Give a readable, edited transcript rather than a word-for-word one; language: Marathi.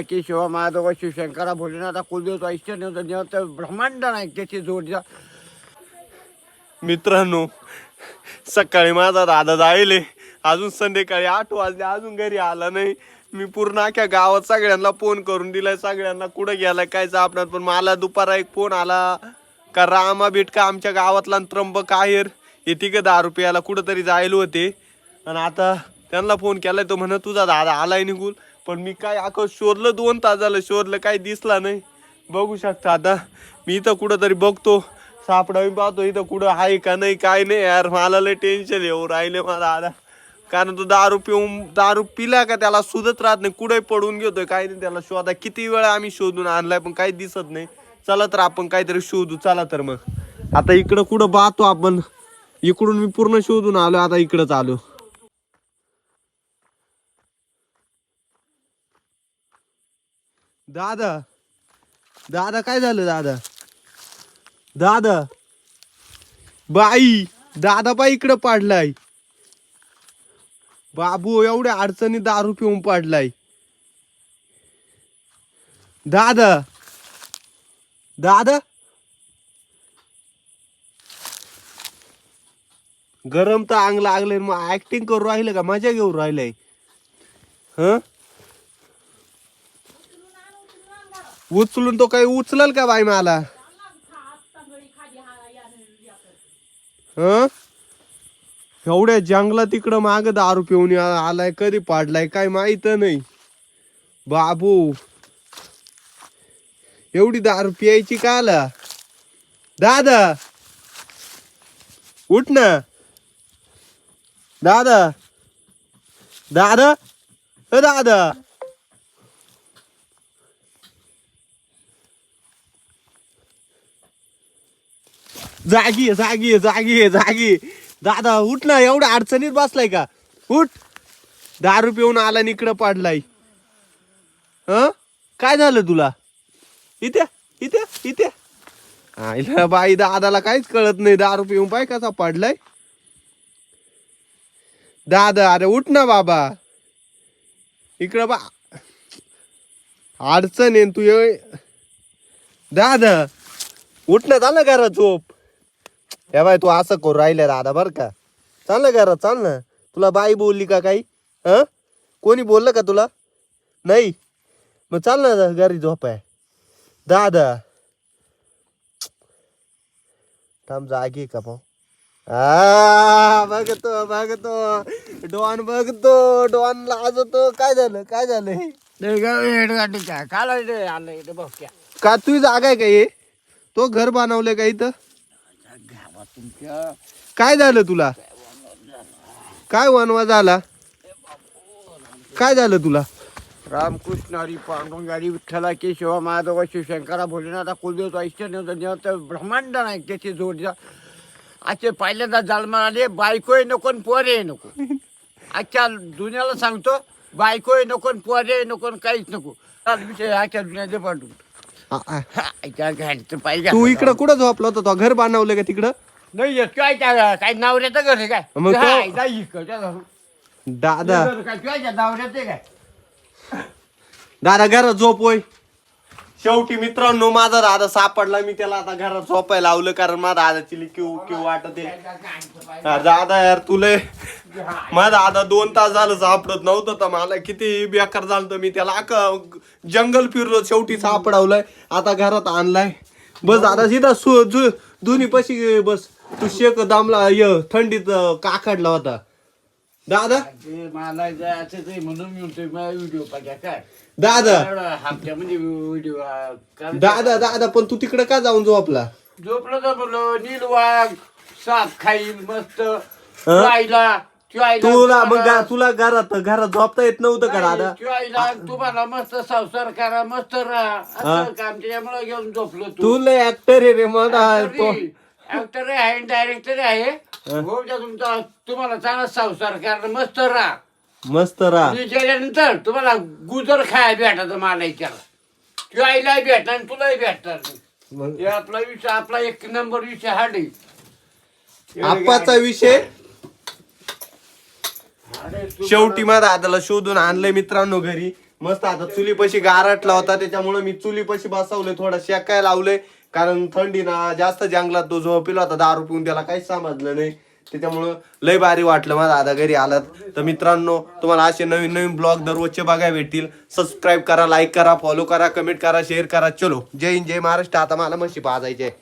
की शिवा महादेव शिवशंकरा भोलेनाथा कुलदेवता इष्ट देवता ब्रह्मांड नाही त्याची जोडजा. मित्रांनो, सकाळी माझा दादा जायले, अजून संध्याकाळी 8 वाजले, अजून घरी आला नाही. मी पूर्ण अख्ख्या गावात सगळ्यांना फोन करून दिलाय, सगळ्यांना कुठं गेलाय काय सापडणार. पण मला दुपारा एक फोन आला का रामा बेटका आमच्या गावातला त्र्यंबक आहेर हे तिघं 10 रुपयाला कुठंतरी जायला होते. आणि आता त्यांना फोन केलाय, तो म्हणत तुझा दादा आलाय निघून. पण मी काय अख्खं शोधलं, 2 तास झालं शोधलं, काही दिसला नाही. बघू शकता आता मी इथं कुठंतरी बघतो, सापडा पाहतो इथं कुठं आहे का नाही. काय नाही यार, मला लय टेन्शन येऊ राहिले मला दादा. कारण तो दारू पिला का त्याला सुधत राहत नाही, कुठे पडून घेतोय काय नाही त्याला शोधा. किती वेळा आम्ही शोधून आणलाय पण काही दिसत नाही. चला तर आपण काहीतरी शोधू. चला तर मग आता इकडं कुठं पाहतो आपण. इकडून मी पूर्ण शोधून आलो, आता इकडंच आलो. दादा दादा काय झालं दादा? दादा बाई, दादा बाई इकडं पाडलाय. बाबू एवढ्या अडचणी दारू पिऊन पाडलाय. दादा दादा गरम तर अंग लागले, मग ऍक्टिंग करू राहिले का मजा घेऊन राहिलंय? ह उचलून तो काही उचलल का बाई मला? ह एवढ्या जंगलात तिकडं माग दारू पिऊन आलाय, कधी पाडलाय काय माहित नाही. बाबू एवढी दारू प्यायची का आला? दादा उठ ना दादा. दादा दादा जागी जागी जागी जागी. दादा उठ ना, एवढ्या अडचणीत बसलाय का? उठ. दारू पिऊन आला इकडं पाडलाय. काय झालं तुला? इथे इथे इथे आईला बाई, दादाला काहीच कळत नाही. दारू पिऊन पाय कसा पडलाय. दादा अरे उठ ना बाबा, इकडं बा. अडचण आहे तू. दादा उठ ना, चाल ना घरात झोप. हे बाय तू असं करू राहिलं दादा बर का. चाल ना घरात, चाल ना. तुला बाई बोलली का काही? कोणी बोललं का तुला? नाही? मग चाल ना घरी झोपाय. दादा थांब, जागी का पाहू. बघतो बघतो डॉन, बघतो डॉन लाजतो. काय झालं काय झालं? का तू जागा आहे का हे? तो घर बनवलंय का इथं? काय झालं तुला? काय वनवा झाला? काय झालं तुला? रामकृष्ण हरी पांडुरंग हरी विठ्ठला की शिवा महादेव शिवशंकरा भोलेनाथा कुलदेवता इष्ट देवता ब्रह्मांड नाही त्याची जोडजा. आजचे पहिल्यांदा जन्माला आले, बायकोही नको पोरे नको. आजच्या दुनियाला सांगतो, बायकोही नको पोरे नको, काहीच नको. विषय आजच्या दुनियाचे पाठवून पाहिजे. तू इकडं कुठं झोपला होता? तो घर बांधवलं का तिकडं? नाही काय काय नवऱ्याचं घर आहे काय? मग तो- दादा काय नवऱ्याचं काय? दादा घरात झोप होय. शेवटी मित्रांनो माझा दादा सापडला. मी त्याला आता घरात झोपायला लावलं, कारण माझा दादाची किव किव वाटत आहे. दादा यार तुले माझा दादा 2 तास झालं सापडत नव्हतं तर मला किती बेकार झालं. तर मी त्याला जंगल फिरलो, शेवटी सापडवलंय. आता घरात आणलाय. बस दादा सीधा दोन्ही पशी बस. तू शेक दामला थंडीत काकडला होता दादा. मला जायचं ते म्हणून मी म्हणतोय व्हिडिओ पाहिजे काय दादा. हप्त्या म्हणजे व्हिडिओ दादा दादा पण तू तिकडे का जाऊन झोपला? झोपलं तर बोललो नील वाघ साप खाईल मस्त आईला. तुला मग तुला घरात झोपता येत नव्हतं का दादा? तुम्हाला मस्त संसार करा, मस्त राहा असं काम, त्याच्यामुळे घेऊन झोपलो. तुला ऍक्टर आहे रे मला. ऍक्टर आहे, डायरेक्टर आहे. हो तुमचा तुम्हाला चांगला संसार करा, मस्त राहा. मस्त राहा. गेल्यानंतर तुम्हाला गुजर खायला भेटत मला विचारा. किंवा आईलाही भेटणार आणि तुलाही भेटणार नाही. आपला विषय, आपला 1 नंबर विषय हा नाही. आप्पाचा विषय. शेवटी माझ्या दादाला शोधून आणलंय मित्रांनो घरी. मस्त आता चुलीपाशी गारटला होता त्याच्यामुळे मी चुलीपाशी बसवले, थोडा शेकाय लावलंय, कारण थंडी ना जास्त जंगलात तो झोपेला होता दारू पिऊन, त्याला काहीच समजलं नाही. त्याच्यामुळं लय भारी वाटलं मला दादा घरी आलात. तर मित्रांनो, तुम्हाला असे नवीन नवीन ब्लॉग दररोजचे बघायला भेटतील. सबस्क्राईब करा, लाईक करा, फॉलो करा, कमेंट करा, शेअर करा. चलो, जय हिंद, जय महाराष्ट्र. आता मला म्हशी पाजायचे.